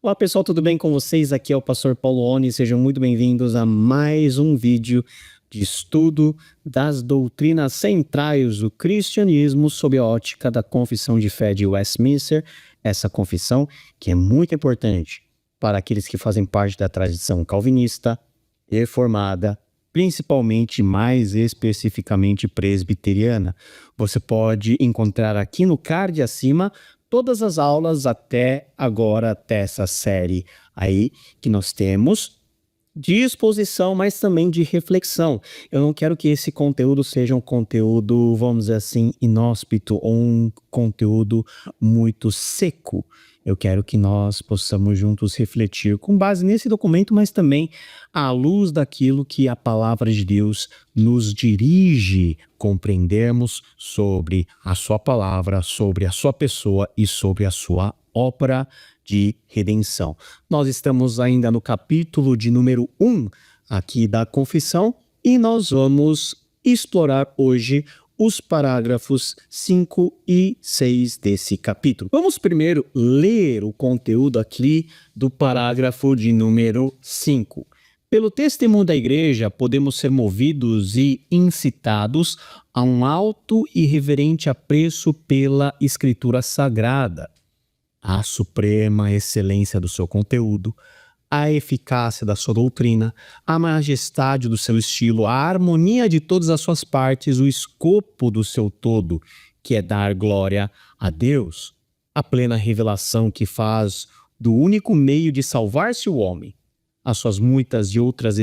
Olá pessoal, tudo bem com vocês? Aqui é o Pastor Paulo Oni, sejam muito bem-vindos a mais um vídeo de estudo das doutrinas centrais do cristianismo sob a ótica da Confissão de Fé de Westminster, essa confissão que é muito importante para aqueles que fazem parte da tradição calvinista, reformada, principalmente mais especificamente presbiteriana. Você pode encontrar aqui no card acima todas as aulas até agora, até essa série aí que nós temos de exposição, mas também de reflexão. Eu não quero que esse conteúdo seja um conteúdo, vamos dizer assim, inóspito ou um conteúdo muito seco. Eu quero que nós possamos juntos refletir com base nesse documento, mas também à luz daquilo que a palavra de Deus nos dirige, compreendermos sobre a sua palavra, sobre a sua pessoa e sobre a sua obra de redenção. Nós estamos ainda no capítulo de número 1 aqui da confissão e nós vamos explorar hoje os parágrafos 5 e 6 desse capítulo. Vamos primeiro ler o conteúdo aqui do parágrafo de número 5. Pelo testemunho da igreja, podemos ser movidos e incitados a um alto e reverente apreço pela Escritura Sagrada, a suprema excelência do seu conteúdo, a eficácia da sua doutrina, a majestade do seu estilo, a harmonia de todas as suas partes, o escopo do seu todo, que é dar glória a Deus, a plena revelação que faz do único meio de salvar-se o homem, as suas muitas e outras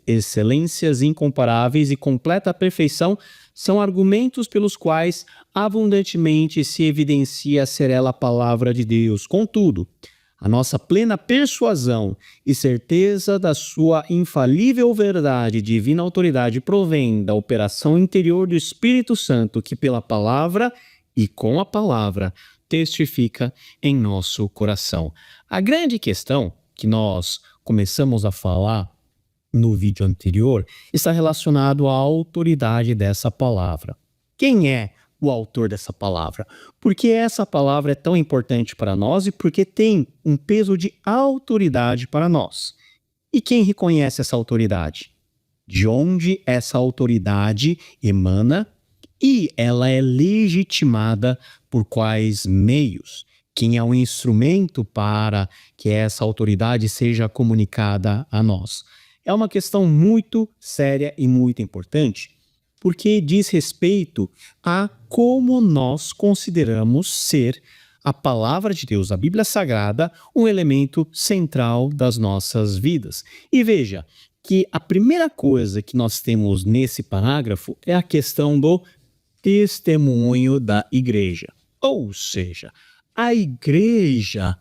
excelências incomparáveis e completa perfeição são argumentos pelos quais abundantemente se evidencia ser ela a palavra de Deus. Contudo, a nossa plena persuasão e certeza da sua infalível verdade e divina autoridade provém da operação interior do Espírito Santo que pela palavra e com a palavra testifica em nosso coração. A grande questão que nós começamos a falar no vídeo anterior está relacionado à autoridade dessa palavra. Quem é o autor dessa palavra? Por que essa palavra é tão importante para nós e porque tem um peso de autoridade para nós? E quem reconhece essa autoridade? De onde essa autoridade emana e ela é legitimada por quais meios? Quem é o instrumento para que essa autoridade seja comunicada a nós? É uma questão muito séria e muito importante, porque diz respeito a como nós consideramos ser a palavra de Deus, a Bíblia Sagrada, um elemento central das nossas vidas. E veja que a primeira coisa que nós temos nesse parágrafo é a questão do testemunho da igreja. Ou seja, a igreja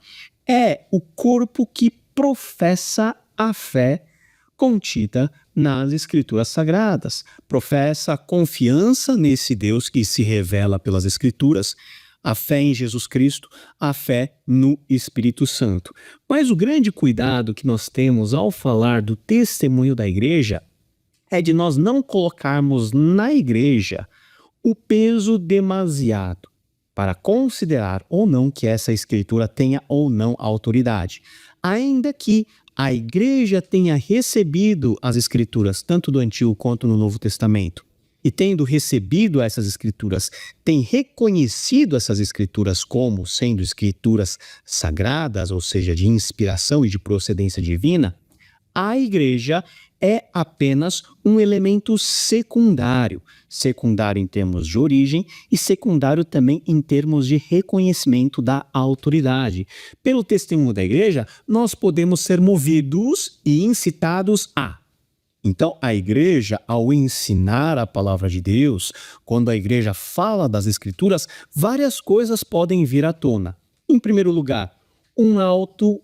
é o corpo que professa a fé contida nas Escrituras Sagradas, professa a confiança nesse Deus que se revela pelas Escrituras, a fé em Jesus Cristo, a fé no Espírito Santo. Mas o grande cuidado que nós temos ao falar do testemunho da igreja é de nós não colocarmos na igreja o peso demasiado para considerar ou não que essa escritura tenha ou não autoridade. Ainda que a igreja tenha recebido as escrituras, tanto do Antigo quanto no Novo Testamento, e tendo recebido essas escrituras, tem reconhecido essas escrituras como sendo escrituras sagradas, ou seja, de inspiração e de procedência divina, a igreja é apenas um elemento secundário. Secundário em termos de origem e secundário também em termos de reconhecimento da autoridade. Pelo testemunho da igreja, nós podemos ser movidos e incitados a. Então, a igreja, ao ensinar a palavra de Deus, quando a igreja fala das escrituras, várias coisas podem vir à tona. Em primeiro lugar, um alto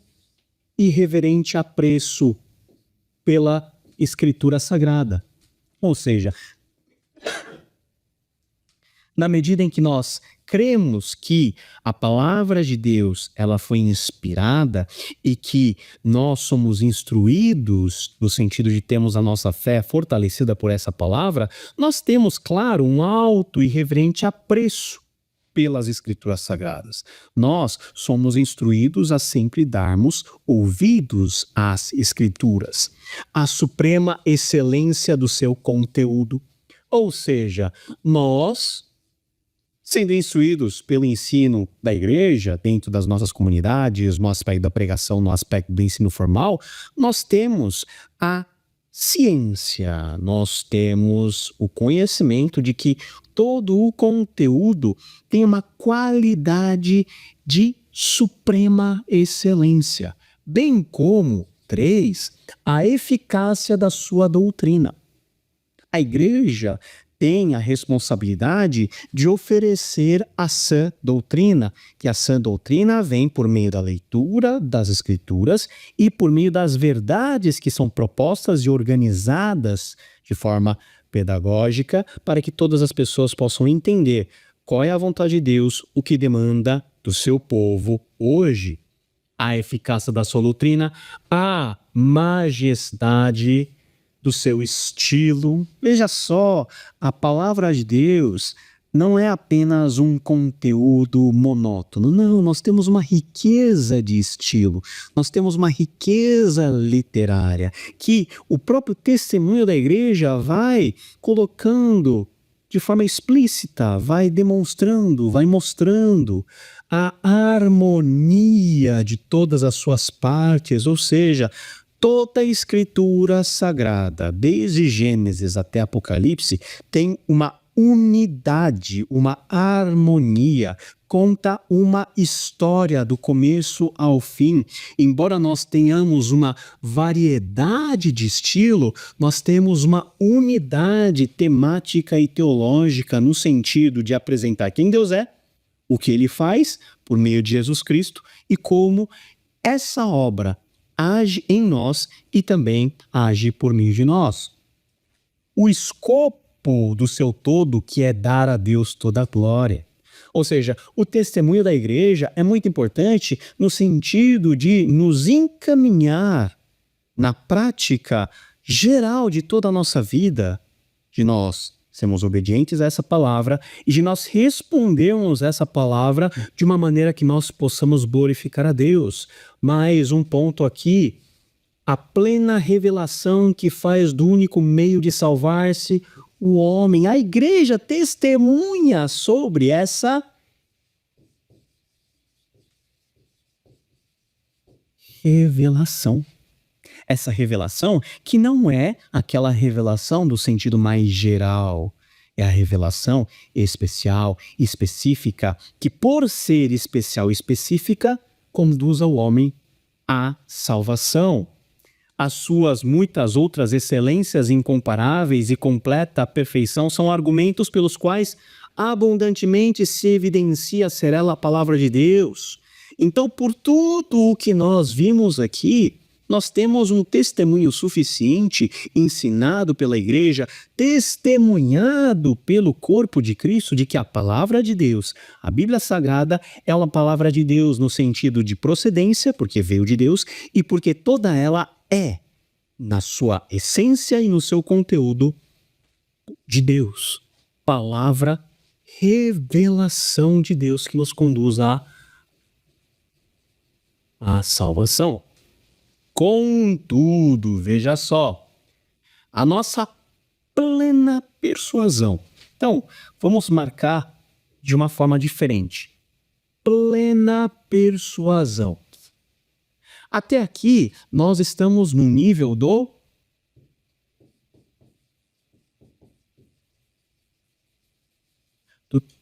e reverente apreço pela Escritura Sagrada. Ou seja, na medida em que nós cremos que a palavra de Deus ela foi inspirada e que nós somos instruídos no sentido de termos a nossa fé fortalecida por essa palavra, nós temos, claro, um alto e reverente apreço pelas Escrituras Sagradas. Nós somos instruídos a sempre darmos ouvidos às Escrituras, à suprema excelência do seu conteúdo. Ou seja, nós, sendo instruídos pelo ensino da igreja, dentro das nossas comunidades, no aspecto da pregação, no aspecto do ensino formal, nós temos a ciência, nós temos o conhecimento de que todo o conteúdo tem uma qualidade de suprema excelência, bem como, 3, a eficácia da sua doutrina. A igreja tem a responsabilidade de oferecer a sã doutrina, que a sã doutrina vem por meio da leitura das Escrituras e por meio das verdades que são propostas e organizadas de forma pedagógica para que todas as pessoas possam entender qual é a vontade de Deus, o que demanda do seu povo hoje. A eficácia da sua doutrina, a majestade do seu estilo. Veja só, a palavra de Deus não é apenas um conteúdo monótono. Não, nós temos uma riqueza de estilo, nós temos uma riqueza literária que o próprio testemunho da igreja vai colocando de forma explícita, vai demonstrando, vai mostrando a harmonia de todas as suas partes, ou seja, toda a Escritura Sagrada, desde Gênesis até Apocalipse, tem uma unidade, uma harmonia, conta uma história do começo ao fim. Embora nós tenhamos uma variedade de estilo, nós temos uma unidade temática e teológica no sentido de apresentar quem Deus é, o que Ele faz por meio de Jesus Cristo e como essa obra age em nós e também age por meio de nós. O escopo do seu todo, que é dar a Deus toda a glória. Ou seja, o testemunho da igreja é muito importante no sentido de nos encaminhar na prática geral de toda a nossa vida, de nós sermos obedientes a essa palavra e de nós respondermos essa palavra de uma maneira que nós possamos glorificar a Deus. Mais um ponto aqui, a plena revelação que faz do único meio de salvar-se o homem. A igreja testemunha sobre essa revelação. Essa revelação que não é aquela revelação do sentido mais geral, é a revelação especial, específica, que por ser especial e específica, conduz ao homem à salvação. As suas muitas outras excelências incomparáveis e completa perfeição são argumentos pelos quais abundantemente se evidencia ser ela a palavra de Deus. Então, por tudo o que nós vimos aqui, nós temos um testemunho suficiente ensinado pela igreja, testemunhado pelo corpo de Cristo, de que a palavra de Deus, a Bíblia Sagrada, é uma palavra de Deus no sentido de procedência, porque veio de Deus, e porque toda ela é, na sua essência e no seu conteúdo, de Deus. Palavra, revelação de Deus que nos conduz à salvação. Contudo, veja só, a nossa plena persuasão. Então, vamos marcar de uma forma diferente. Plena persuasão. Até aqui, nós estamos no nível do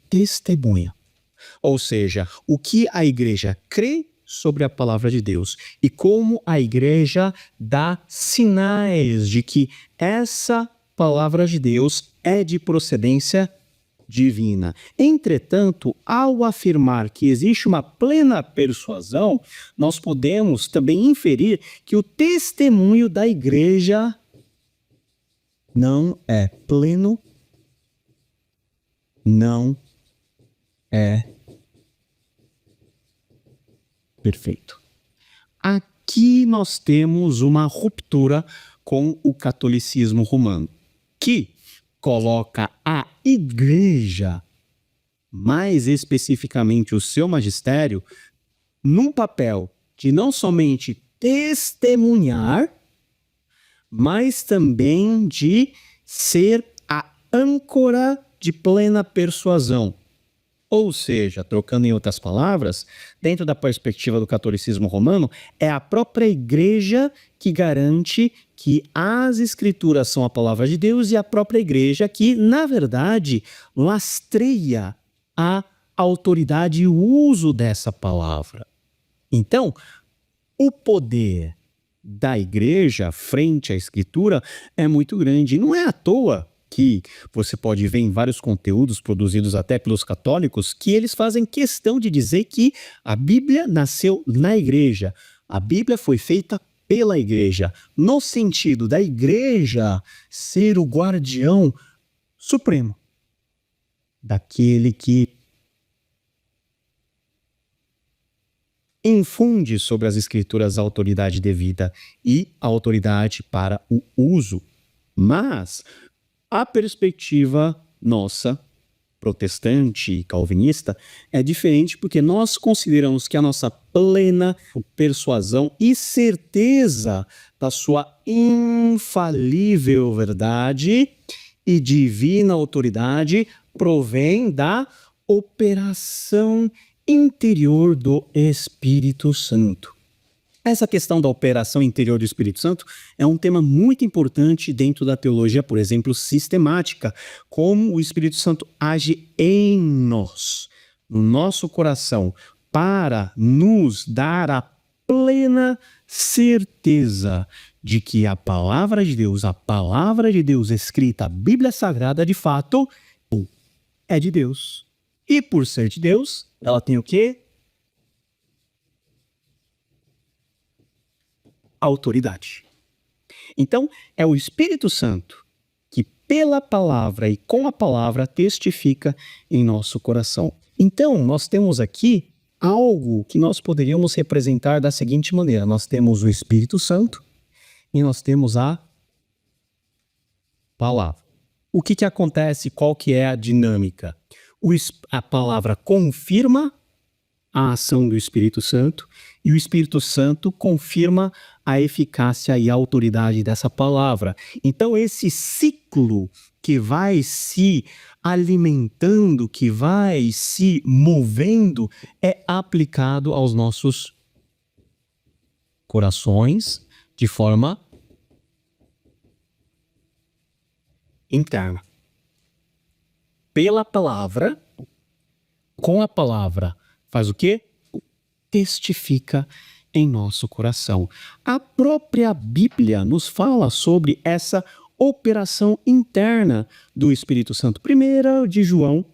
testemunho. Ou seja, o que a igreja crê sobre a palavra de Deus e como a igreja dá sinais de que essa palavra de Deus é de procedência divina. Entretanto, ao afirmar que existe uma plena persuasão, nós podemos também inferir que o testemunho da igreja não é pleno, não é perfeito. Aqui nós temos uma ruptura com o catolicismo romano, que coloca a igreja mais especificamente o seu magistério, num papel de não somente testemunhar, mas também de ser a âncora de plena persuasão. Ou seja, trocando em outras palavras, dentro da perspectiva do catolicismo romano, é a própria igreja que garante que as escrituras são a palavra de Deus e a própria igreja que, na verdade, lastreia a autoridade e o uso dessa palavra. Então, o poder da igreja frente à escritura é muito grande. Não é à toa que você pode ver em vários conteúdos produzidos até pelos católicos que eles fazem questão de dizer que a Bíblia nasceu na igreja. A Bíblia foi feita pela igreja, no sentido da igreja ser o guardião supremo daquele que infunde sobre as escrituras a autoridade devida e a autoridade para o uso. Mas a perspectiva nossa, protestante e calvinista, é diferente porque nós consideramos que a nossa plena persuasão e certeza da sua infalível verdade e divina autoridade provém da operação interior do Espírito Santo. Essa questão da operação interior do Espírito Santo é um tema muito importante dentro da teologia, por exemplo, sistemática, como o Espírito Santo age em nós, no nosso coração, para nos dar a plena certeza de que a palavra de Deus escrita, a Bíblia Sagrada, de fato, é de Deus. E por ser de Deus, ela tem o quê? Autoridade. Então, é o Espírito Santo que, pela palavra e com a palavra, testifica em nosso coração. Então, nós temos aqui algo que nós poderíamos representar da seguinte maneira. Nós temos o Espírito Santo e nós temos a palavra. O que acontece? Qual que é a dinâmica? A palavra confirma a ação do Espírito Santo e o Espírito Santo confirma a eficácia e a autoridade dessa palavra. Então, esse ciclo que vai se alimentando, que vai se movendo, é aplicado aos nossos corações de forma interna. Pela palavra, com a palavra, faz o quê? Testifica em nosso coração. A própria Bíblia nos fala sobre essa operação interna do Espírito Santo. 1 de João,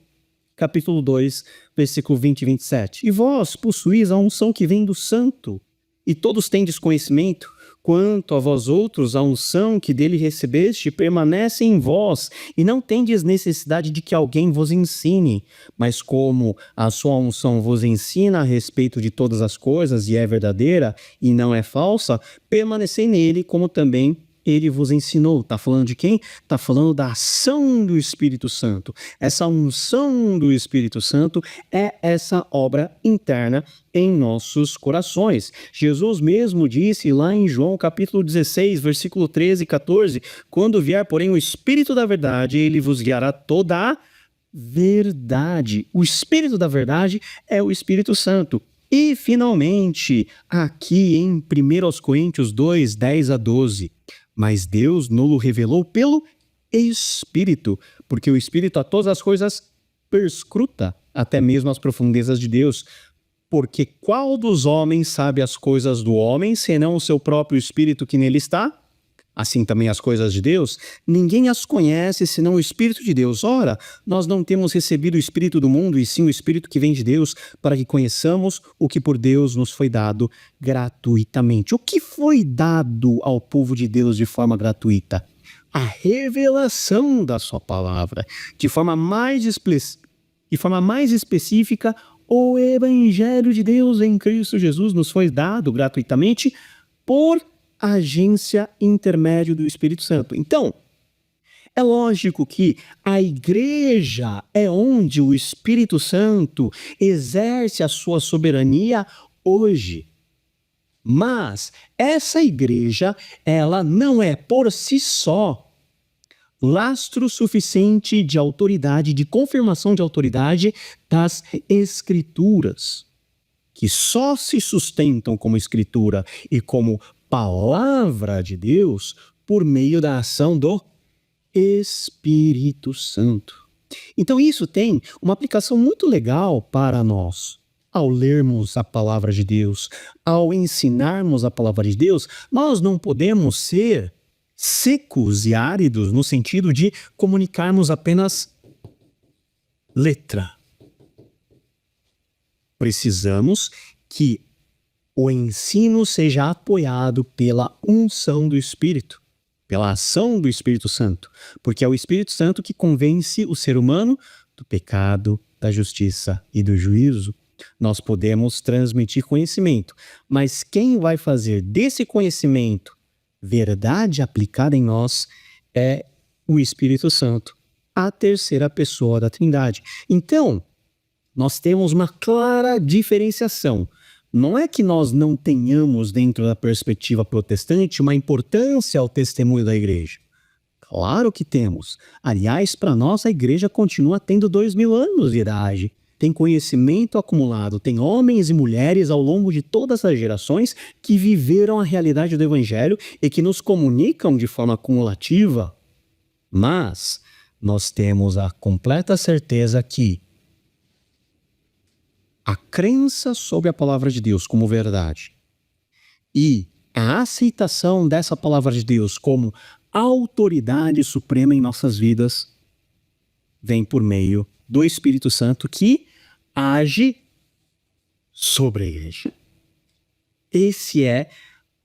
capítulo 2, versículo 20 e 27. E vós possuís a unção que vem do Santo, e todos tendes conhecimento. Quanto a vós outros, a unção que dele recebeste permanece em vós, e não tendes necessidade de que alguém vos ensine. Mas como a sua unção vos ensina a respeito de todas as coisas, e é verdadeira, e não é falsa, permanecei nele, como também ele vos ensinou. Está falando de quem? Está falando da ação do Espírito Santo. Essa unção do Espírito Santo é essa obra interna em nossos corações. Jesus mesmo disse lá em João capítulo 16, versículo 13 e 14, quando vier, porém, o Espírito da verdade, ele vos guiará toda a verdade. O Espírito da verdade é o Espírito Santo. E, finalmente, aqui em 1 Coríntios 2, 10 a 12, mas Deus nos revelou pelo Espírito, porque o Espírito a todas as coisas perscruta, até mesmo as profundezas de Deus. Porque qual dos homens sabe as coisas do homem, senão o seu próprio Espírito que nele está? Assim também as coisas de Deus, ninguém as conhece senão o Espírito de Deus. Ora, nós não temos recebido o Espírito do mundo, e sim o Espírito que vem de Deus, para que conheçamos o que por Deus nos foi dado gratuitamente. O que foi dado ao povo de Deus de forma gratuita? A revelação da sua palavra. De forma mais específica, o Evangelho de Deus em Cristo Jesus nos foi dado gratuitamente por agência intermédio do Espírito Santo. Então, É lógico que a igreja é onde o Espírito Santo exerce a sua soberania hoje. Mas essa igreja, ela não é por si só lastro suficiente de autoridade, de confirmação de autoridade das Escrituras, que só se sustentam como Escritura e como palavra de Deus por meio da ação do Espírito Santo. Então isso tem uma aplicação muito legal para nós. Ao lermos a palavra de Deus, ao ensinarmos a palavra de Deus, nós não podemos ser secos e áridos no sentido de comunicarmos apenas letra. Precisamos que o ensino seja apoiado pela unção do Espírito, pela ação do Espírito Santo, porque é o Espírito Santo que convence o ser humano do pecado, da justiça e do juízo. Nós podemos transmitir conhecimento, mas quem vai fazer desse conhecimento verdade aplicada em nós é o Espírito Santo, a terceira pessoa da Trindade. Então, nós temos uma clara diferenciação. Não é que nós não tenhamos, dentro da perspectiva protestante, uma importância ao testemunho da igreja. Claro que temos. Aliás, para nós, a igreja continua tendo 2000 anos de idade. Tem conhecimento acumulado, tem homens e mulheres ao longo de todas as gerações que viveram a realidade do Evangelho e que nos comunicam de forma cumulativa. Mas nós temos a completa certeza que a crença sobre a palavra de Deus como verdade e a aceitação dessa palavra de Deus como autoridade suprema em nossas vidas vem por meio do Espírito Santo que age sobre a igreja. Esse é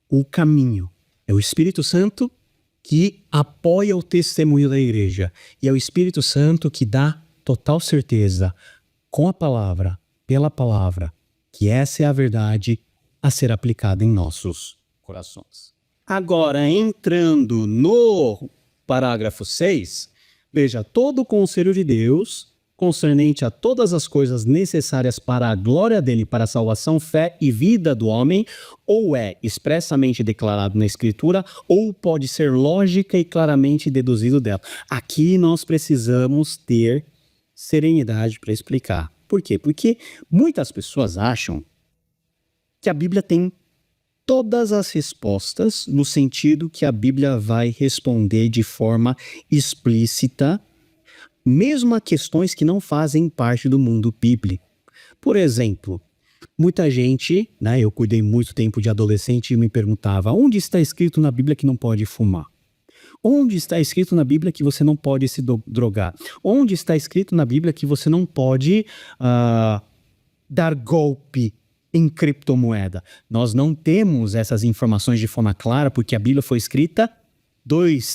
o caminho. É o Espírito Santo que apoia o testemunho da igreja. E é o Espírito Santo que dá total certeza, com a palavra, pela palavra, que essa é a verdade a ser aplicada em nossos corações. Agora, entrando no parágrafo 6, veja, todo o conselho de Deus concernente a todas as coisas necessárias para a glória dele, para a salvação, fé e vida do homem, ou é expressamente declarado na Escritura, ou pode ser lógica e claramente deduzido dela. Aqui nós precisamos ter serenidade para explicar. Por quê? Porque muitas pessoas acham que a Bíblia tem todas as respostas, no sentido que a Bíblia vai responder de forma explícita mesmo a questões que não fazem parte do mundo bíblico. Por exemplo, muita gente, eu cuidei muito tempo de adolescente e me perguntava, onde está escrito na Bíblia que não pode fumar? Onde está escrito na Bíblia que você não pode se drogar? Onde está escrito na Bíblia que você não pode dar golpe em criptomoeda? Nós não temos essas informações de forma clara porque a Bíblia foi escrita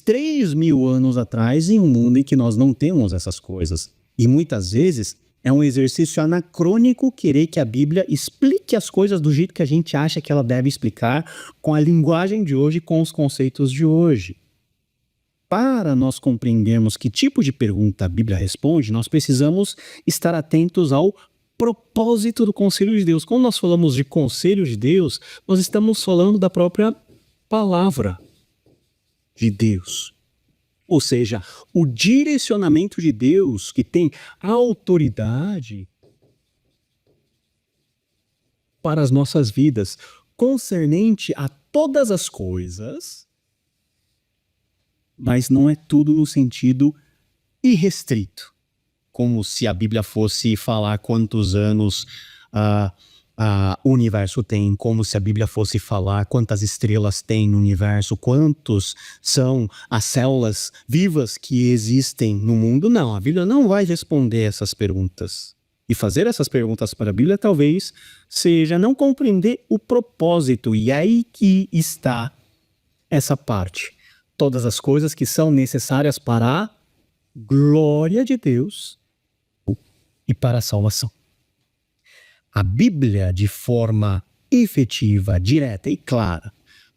3 mil anos atrás, em um mundo em que nós não temos essas coisas. E muitas vezes é um exercício anacrônico querer que a Bíblia explique as coisas do jeito que a gente acha que ela deve explicar, com a linguagem de hoje, com os conceitos de hoje. Para nós compreendermos que tipo de pergunta a Bíblia responde, nós precisamos estar atentos ao propósito do conselho de Deus. Quando nós falamos de conselho de Deus, nós estamos falando da própria palavra de Deus. Ou seja, o direcionamento de Deus que tem autoridade para as nossas vidas, concernente a todas as coisas, mas não é tudo no sentido irrestrito, como se a Bíblia fosse falar quantos anos o universo tem, como se a Bíblia fosse falar quantas estrelas tem no universo, quantos são as células vivas que existem no mundo. Não, a Bíblia não vai responder essas perguntas. E fazer essas perguntas para a Bíblia talvez seja não compreender o propósito, e aí que está essa parte. Todas as coisas que são necessárias para a glória de Deus e para a salvação. A Bíblia, de forma efetiva, direta e clara,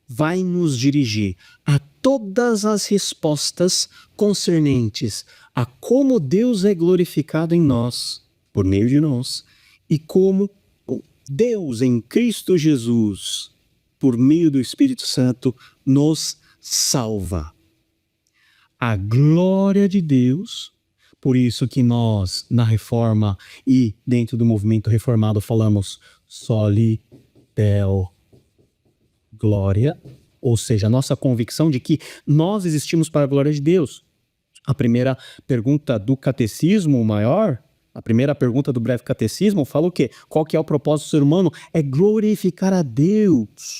vai nos dirigir a todas as respostas concernentes a como Deus é glorificado em nós, por meio de nós, e como Deus em Cristo Jesus, por meio do Espírito Santo, nos salva. A glória de Deus, por isso que nós, na Reforma e dentro do movimento reformado, falamos soli deo glória, ou seja, a nossa convicção de que nós existimos para a glória de Deus. A primeira pergunta do catecismo maior, a primeira pergunta do breve catecismo fala o quê? Qual que é o propósito do ser humano? É glorificar a Deus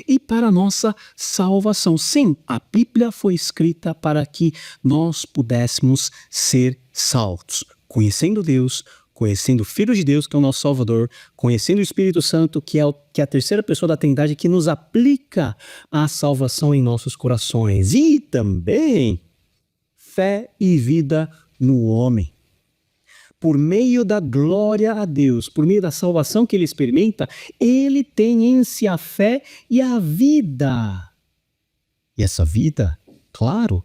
e para a nossa salvação. Sim, a Bíblia foi escrita para que nós pudéssemos ser salvos, conhecendo Deus, conhecendo o Filho de Deus, que é o nosso Salvador, conhecendo o Espírito Santo, que é a terceira pessoa da Trindade, que nos aplica a salvação em nossos corações. E também fé e vida no homem. Por meio da glória a Deus, por meio da salvação que ele experimenta, ele tem em si a fé e a vida. E essa vida, claro,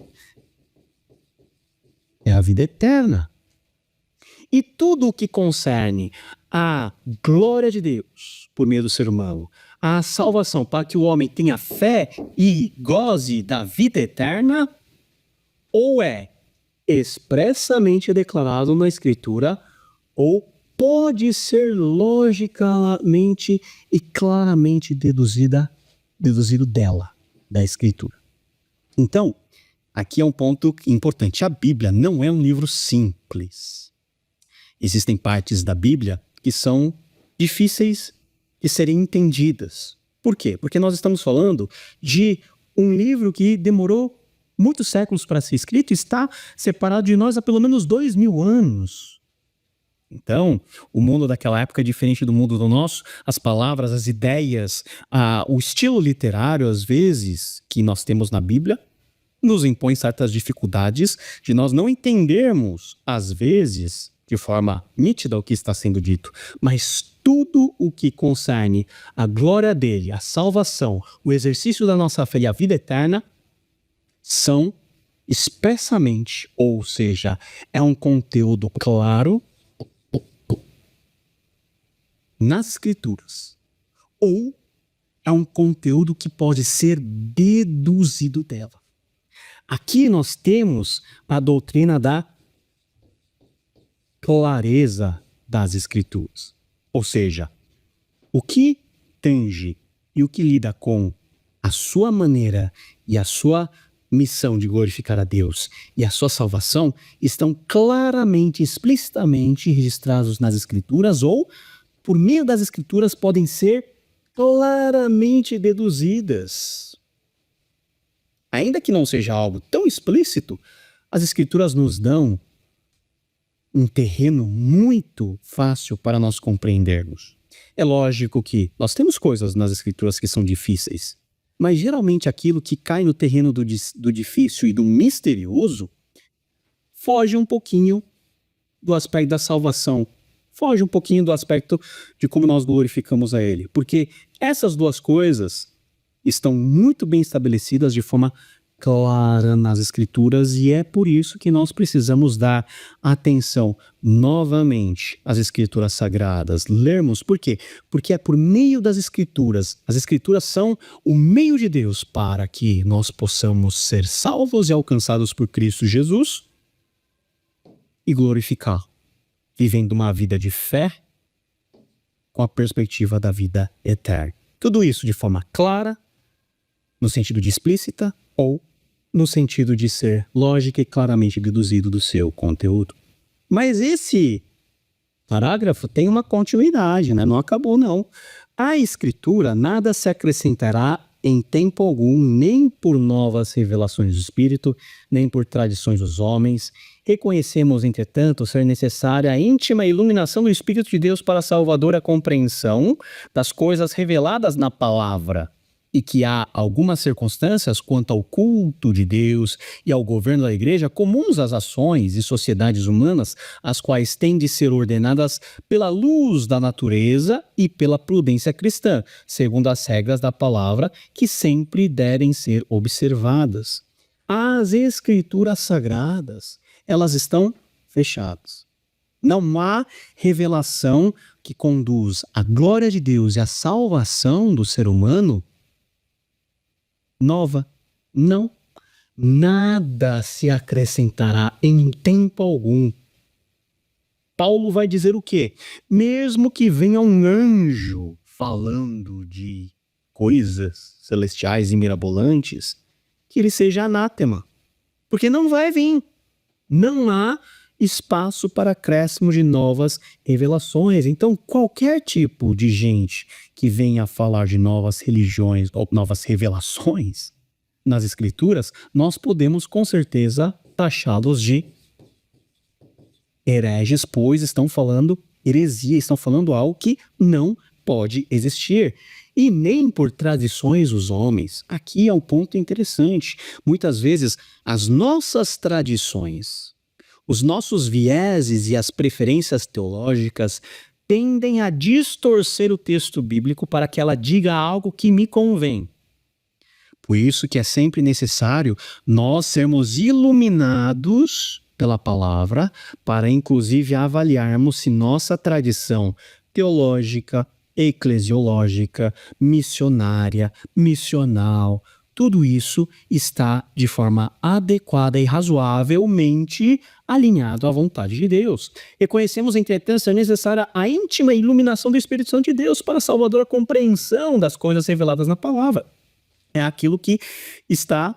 é a vida eterna. E tudo o que concerne a glória de Deus, por meio do ser humano, a salvação para que o homem tenha fé e goze da vida eterna, ou é expressamente declarado na Escritura, ou pode ser logicamente e claramente deduzido dela, da Escritura. Então, aqui é um ponto importante. A Bíblia não é um livro simples. Existem partes da Bíblia que são difíceis de serem entendidas. Por quê? Porque nós estamos falando de um livro que demorou muitos séculos para ser escrito e está separado de nós há pelo menos 2000 anos. Então, o mundo daquela época é diferente do mundo do nosso. As palavras, as ideias, o estilo literário, às vezes, que nós temos na Bíblia, nos impõe certas dificuldades de nós não entendermos, às vezes, de forma nítida o que está sendo dito, mas tudo o que concerne a glória dele, a salvação, o exercício da nossa fé e a vida eterna, são expressamente, ou seja, é um conteúdo claro nas Escrituras, ou é um conteúdo que pode ser deduzido dela. Aqui nós temos a doutrina da clareza das Escrituras. Ou seja, o que tange e o que lida com a sua maneira e a sua missão de glorificar a Deus e a sua salvação estão claramente, explicitamente registrados nas Escrituras ou, por meio das Escrituras, podem ser claramente deduzidas. Ainda que não seja algo tão explícito, as Escrituras nos dão um terreno muito fácil para nós compreendermos. É lógico que nós temos coisas nas Escrituras que são difíceis, mas geralmente aquilo que cai no terreno do difícil e do misterioso foge um pouquinho do aspecto da salvação, foge um pouquinho do aspecto de como nós glorificamos a Ele, porque essas duas coisas estão muito bem estabelecidas de forma clara nas Escrituras e é por isso que nós precisamos dar atenção novamente às Escrituras Sagradas, lermos. Por quê? Porque é por meio das Escrituras. As Escrituras são o meio de Deus para que nós possamos ser salvos e alcançados por Cristo Jesus e glorificá-lo, vivendo uma vida de fé com a perspectiva da vida eterna. Tudo isso de forma clara, no sentido de explícita ou no sentido de ser lógica e claramente deduzido do seu conteúdo. Mas esse parágrafo tem uma continuidade, né? Não acabou não. A Escritura nada se acrescentará em tempo algum, nem por novas revelações do Espírito, nem por tradições dos homens. Reconhecemos, entretanto, ser necessária a íntima iluminação do Espírito de Deus para a salvadora compreensão das coisas reveladas na palavra. e que há algumas circunstâncias quanto ao culto de Deus e ao governo da igreja comuns às ações e sociedades humanas, as quais têm de ser ordenadas pela luz da natureza e pela prudência cristã, segundo as regras da palavra, que sempre devem ser observadas. As escrituras sagradas, elas estão fechadas. Não há revelação que conduz à glória de Deus e à salvação do ser humano nova. Não. Nada se acrescentará em tempo algum. Paulo vai dizer o quê? Mesmo que venha um anjo falando de coisas celestiais e mirabolantes, que ele seja anátema. Porque não vai vir. Não há espaço para acréscimo de novas revelações. Então, qualquer tipo de gente que venha falar de novas religiões ou novas revelações nas escrituras, nós podemos com certeza taxá-los de hereges, pois estão falando heresia, estão falando algo que não pode existir. E nem por tradições dos homens. Aqui é um ponto interessante. Muitas vezes, as nossas tradições, os nossos vieses e as preferências teológicas tendem a distorcer o texto bíblico para que ela diga algo que me convém. Por isso que é sempre necessário nós sermos iluminados pela palavra para, inclusive, avaliarmos se nossa tradição teológica, eclesiológica, missionária, missional, tudo isso está de forma adequada e razoavelmente alinhado à vontade de Deus. Reconhecemos, entretanto, ser necessária a íntima iluminação do Espírito Santo de Deus para a salvadora compreensão das coisas reveladas na palavra. É aquilo que está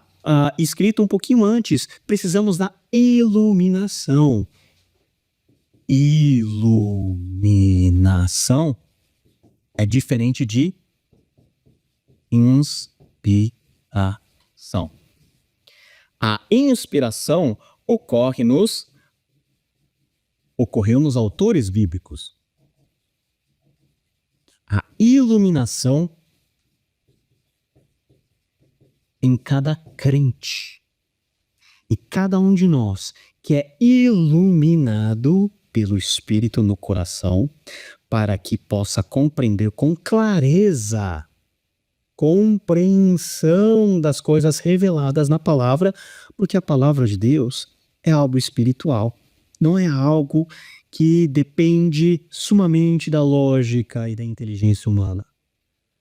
escrito um pouquinho antes. Precisamos da iluminação. Iluminação é diferente de inspiração. A inspiração ocorreu nos autores bíblicos. A iluminação em cada crente. E cada um de nós que é iluminado pelo Espírito no coração para que possa compreender com clareza, compreensão das coisas reveladas na palavra, porque a palavra de Deus é algo espiritual, não é algo que depende sumamente da lógica e da inteligência humana.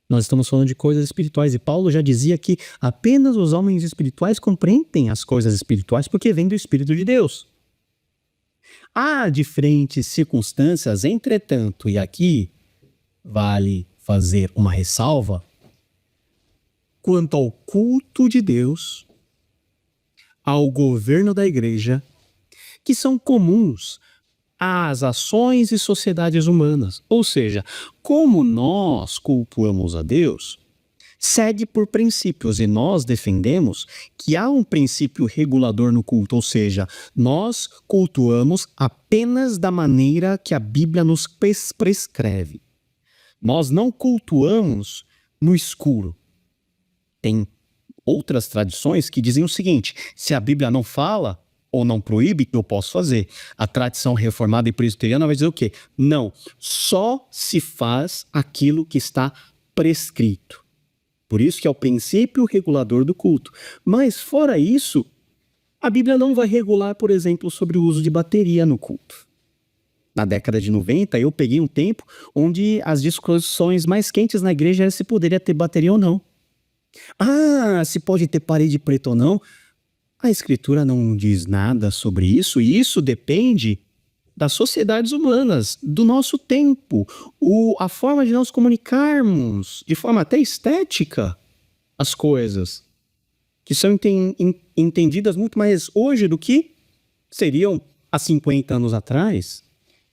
Nós estamos falando de coisas espirituais e Paulo já dizia que apenas os homens espirituais compreendem as coisas espirituais porque vêm do Espírito de Deus. Há diferentes circunstâncias, entretanto, e aqui vale fazer uma ressalva, quanto ao culto de Deus, ao governo da igreja, que são comuns às ações e sociedades humanas. Ou seja, como nós cultuamos a Deus, segue por princípios e nós defendemos que há um princípio regulador no culto, ou seja, nós cultuamos apenas da maneira que a Bíblia nos prescreve. Nós não cultuamos no escuro. Tem outras tradições que dizem o seguinte: se a Bíblia não fala ou não proíbe, eu posso fazer. A tradição reformada e presbiteriana vai dizer o quê? Não, só se faz aquilo que está prescrito. Por isso que é o princípio regulador do culto. Mas fora isso, a Bíblia não vai regular, por exemplo, sobre o uso de bateria no culto. Na década de 90, eu peguei um tempo onde as discussões mais quentes na igreja era se poderia ter bateria ou não. Se pode ter parede preta ou não. A Escritura não diz nada sobre isso, e isso depende das sociedades humanas, do nosso tempo, a forma de nós comunicarmos, de forma até estética, as coisas, que são entendidas muito mais hoje do que seriam há 50 anos atrás,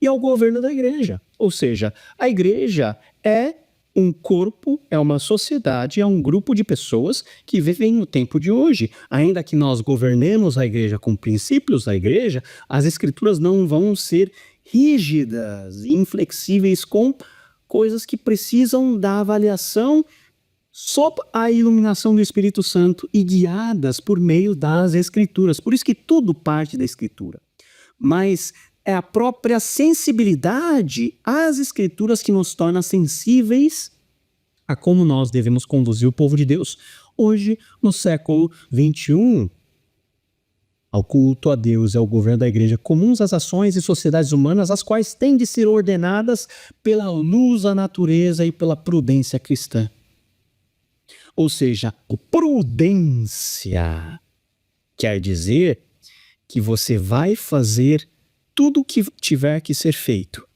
e ao governo da igreja. Ou seja, a igreja é um corpo, é uma sociedade, é um grupo de pessoas que vivem no tempo de hoje. Ainda que nós governemos a igreja com princípios da igreja, as escrituras não vão ser rígidas, inflexíveis com coisas que precisam da avaliação sob a iluminação do Espírito Santo e guiadas por meio das Escrituras. Por isso que tudo parte da Escritura. Mas é a própria sensibilidade às Escrituras que nos torna sensíveis a como nós devemos conduzir o povo de Deus. Hoje, no século XXI, ao culto a Deus e ao governo da igreja comuns às ações e sociedades humanas, as quais têm de ser ordenadas pela luz da natureza e pela prudência cristã. Ou seja, prudência quer dizer que você vai fazer tudo o que tiver que ser feito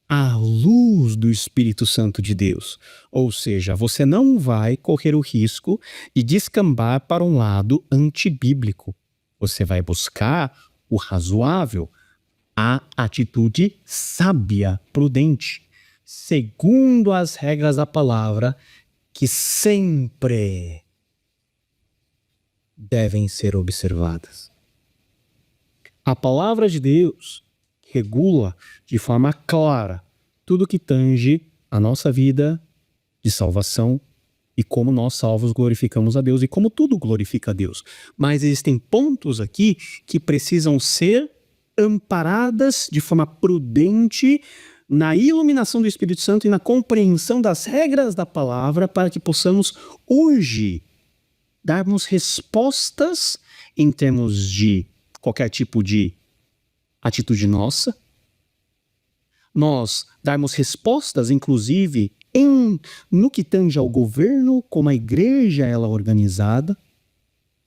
à luz do Espírito Santo de Deus. Ou seja, você não vai correr o risco de descambar para um lado antibíblico. Você vai buscar o razoável, a atitude sábia, prudente, segundo as regras da palavra, que sempre devem ser observadas. A palavra de Deus regula de forma clara tudo que tange a nossa vida de salvação e como nós salvos glorificamos a Deus e como tudo glorifica a Deus. Mas existem pontos aqui que precisam ser amparadas de forma prudente na iluminação do Espírito Santo e na compreensão das regras da palavra para que possamos hoje darmos respostas em termos de qualquer tipo de atitude nossa, nós darmos respostas, inclusive, no que tange ao governo, como a igreja ela é organizada,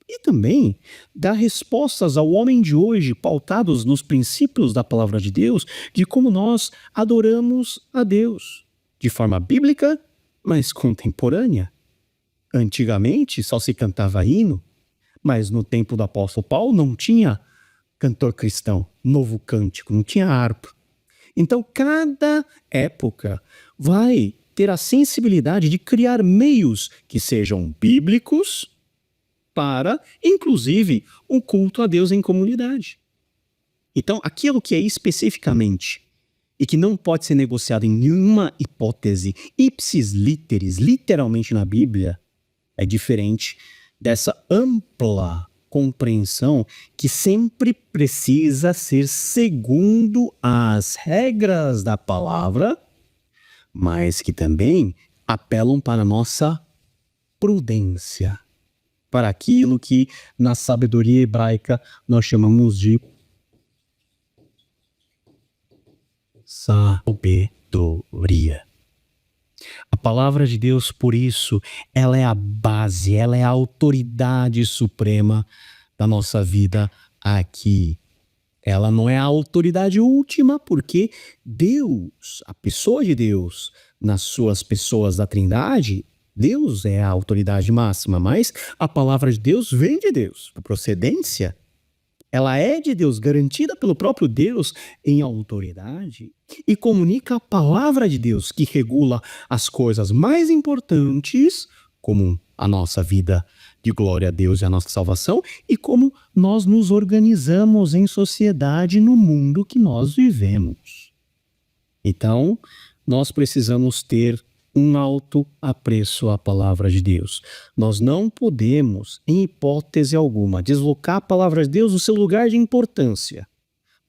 e também dar respostas ao homem de hoje, pautados nos princípios da palavra de Deus, de como nós adoramos a Deus, de forma bíblica, mas contemporânea. Antigamente só se cantava hino, mas no tempo do apóstolo Paulo não tinha cantor cristão, novo cântico, não tinha harpa. Então, cada época vai ter a sensibilidade de criar meios que sejam bíblicos para, inclusive, um culto a Deus em comunidade. Então, aquilo que é especificamente e que não pode ser negociado em nenhuma hipótese, ipsis literis, literalmente na Bíblia, é diferente dessa ampla compreensão que sempre precisa ser segundo as regras da palavra, mas que também apelam para a nossa prudência, para aquilo que na sabedoria hebraica nós chamamos de sabedoria. A palavra de Deus, por isso, ela é a base, ela é a autoridade suprema da nossa vida aqui. Ela não é a autoridade última, porque Deus, a pessoa de Deus, nas suas pessoas da Trindade, Deus é a autoridade máxima, mas a palavra de Deus vem de Deus. A procedência, ela é de Deus, garantida pelo próprio Deus em autoridade e comunica a palavra de Deus que regula as coisas mais importantes, como a nossa vida de glória a Deus e a nossa salvação, e como nós nos organizamos em sociedade no mundo que nós vivemos. Então, nós precisamos ter um alto apreço à palavra de Deus. Nós não podemos, em hipótese alguma, deslocar a palavra de Deus do seu lugar de importância,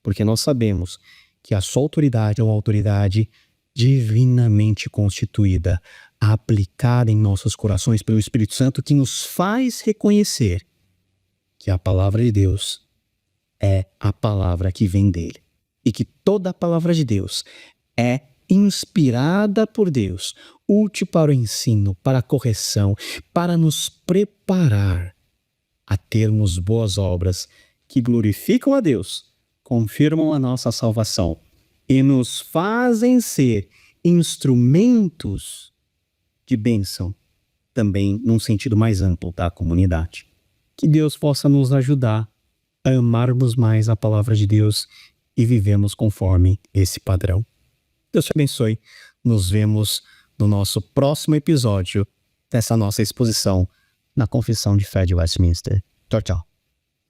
porque nós sabemos que a sua autoridade é uma autoridade divinamente constituída, aplicada em nossos corações pelo Espírito Santo, que nos faz reconhecer que a palavra de Deus é a palavra que vem dele e que toda a palavra de Deus é inspirada por Deus, útil para o ensino, para a correção, para nos preparar a termos boas obras que glorificam a Deus, confirmam a nossa salvação e nos fazem ser instrumentos de bênção, também num sentido mais amplo da comunidade. Que Deus possa nos ajudar a amarmos mais a palavra de Deus e vivermos conforme esse padrão. Deus te abençoe. Nos vemos no nosso próximo episódio dessa nossa exposição na Confissão de Fé de Westminster. Tchau, tchau.